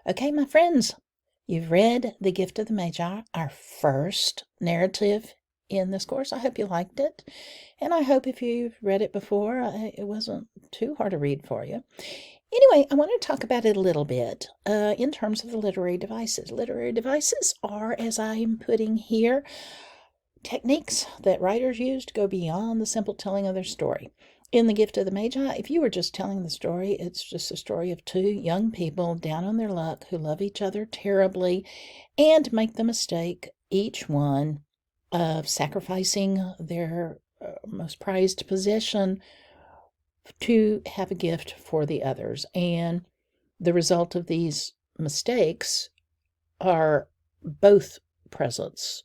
Okay, my friends, you've read The Gift of the Magi, our first narrative in this course. I hope you liked it, and I hope if you've read it before, it wasn't too hard to read for you. Anyway, I want to talk about it a little bit in terms of the literary devices. Literary devices are, as I'm putting here, techniques that writers use to go beyond the simple telling of their story. In The Gift of the Magi, if you were just telling the story, it's just a story of two young people down on their luck who love each other terribly and make the mistake, each one, of sacrificing their most prized possession to have a gift for the others. And the result of these mistakes are both presents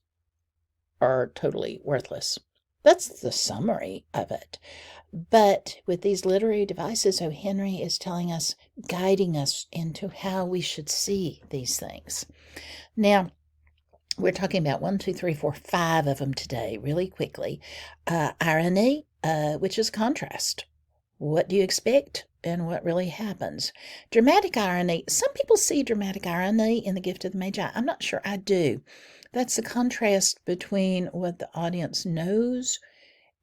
are totally worthless. That's the summary of it. But with these literary devices, O. Henry is telling us, guiding us into how we should see these things. Now, we're talking about 1, 2, 3, 4, 5 of them today, really quickly. Irony, which is contrast. What do you expect and what really happens? Dramatic irony. Some people see dramatic irony in The Gift of the Magi. I'm not sure I do. That's the contrast between what the audience knows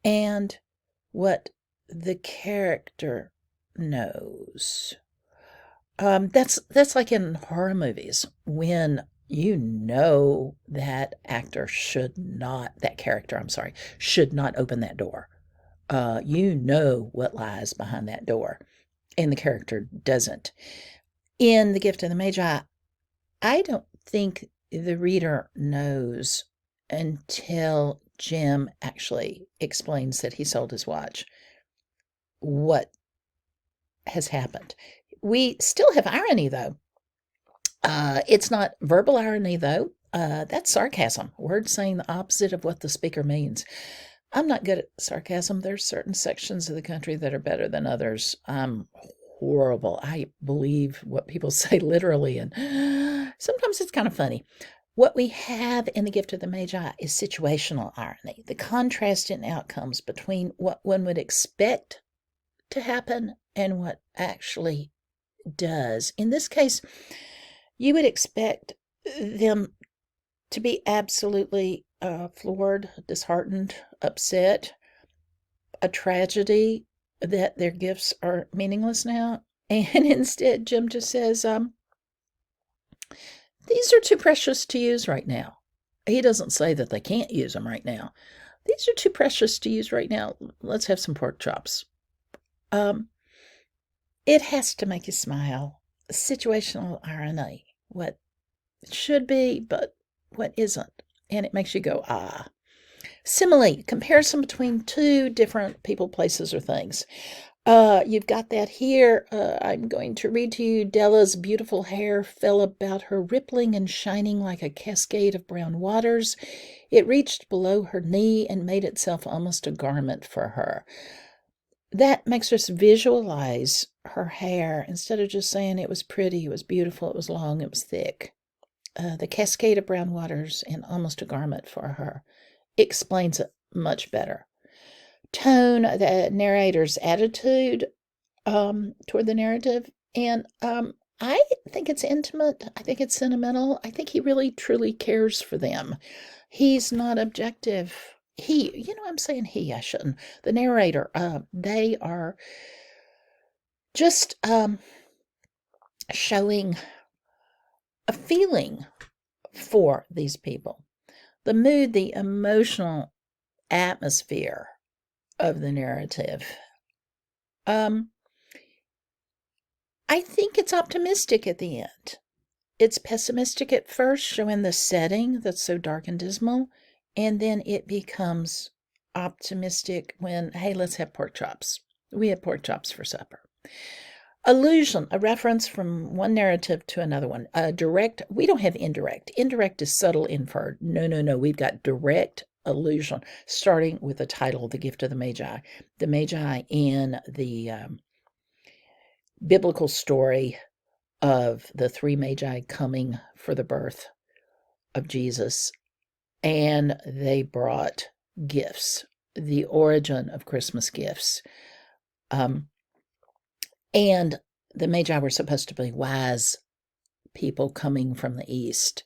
and what the character knows. That's like in horror movies when you know that character, should not open that door. You know what lies behind that door, and the character doesn't. In The Gift of the Magi, I don't think the reader knows until Jim actually explains that he sold his watch what has happened. We still have irony, though. It's not verbal irony, though. That's sarcasm, words saying the opposite of what the speaker means. I'm not good at sarcasm. There's certain sections of the country that are better than others. I'm horrible. I believe what people say literally, and sometimes it's kind of funny. What we have in The Gift of the Magi is situational irony, the contrast in outcomes between what one would expect to happen and what actually does. In this case, you would expect them to be absolutely floored, disheartened, upset, a tragedy that their gifts are meaningless now. And instead, Jim just says, these are too precious to use right now. He doesn't say that they can't use them right now. These are too precious to use right now. Let's have some pork chops. It has to make you smile. Situational irony. What should be, but what isn't. And it makes you go, ah. Simile, comparison between two different people, places, or things. You've got that here. I'm going to read to you. Della's beautiful hair fell about her, rippling and shining like a cascade of brown waters. It reached below her knee and made itself almost a garment for her. That makes us visualize her hair instead of just saying it was pretty, it was beautiful, it was long, it was thick. The cascade of brown waters and almost a garment for her explains it much better. Tone, the narrator's attitude toward the narrative, and I think it's intimate. I think it's sentimental. I think he really truly cares for them. He's not objective. I'm saying he, I shouldn't. The narrator, they are just showing a feeling for these people. The mood, the emotional atmosphere of the narrative. I think it's optimistic at the end. It's pessimistic at first, showing the setting that's so dark and dismal, and then it becomes optimistic when, hey, let's have pork chops. We had pork chops for supper. Allusion, a reference from one narrative to another one. Direct, we don't have indirect. Indirect is subtle, inferred. No. We've got direct allusion, starting with the title, The Gift of the Magi. The Magi in the biblical story of the three Magi coming for the birth of Jesus, and they brought gifts, the origin of Christmas gifts. And the Magi were supposed to be wise people coming from the East.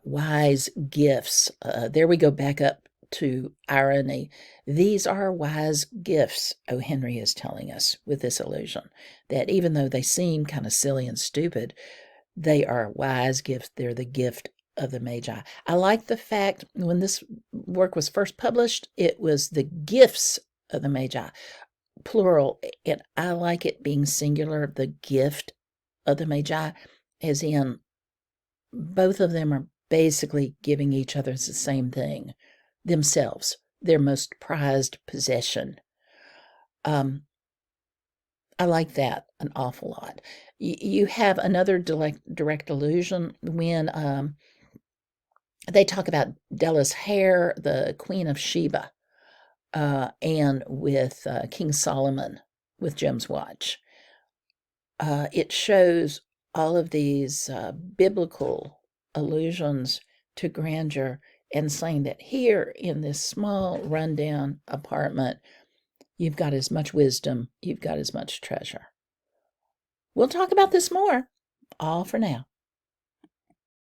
Wise gifts. There we go back up to irony. These are wise gifts, O. Henry is telling us with this illusion, that even though they seem kind of silly and stupid, they are wise gifts. They're the gift of the Magi. I like the fact when this work was first published, it was the gifts of the Magi, plural, and I like it being singular, the gift of the Magi, as in both of them are basically giving each other the same thing, themselves, their most prized possession. I like that an awful lot. You have another direct allusion when they talk about Della's hair, the Queen of Sheba, and with King Solomon with Jem's watch. It shows all of these biblical allusions to grandeur and saying that here in this small rundown apartment, you've got as much wisdom, you've got as much treasure. We'll talk about this more. All for now.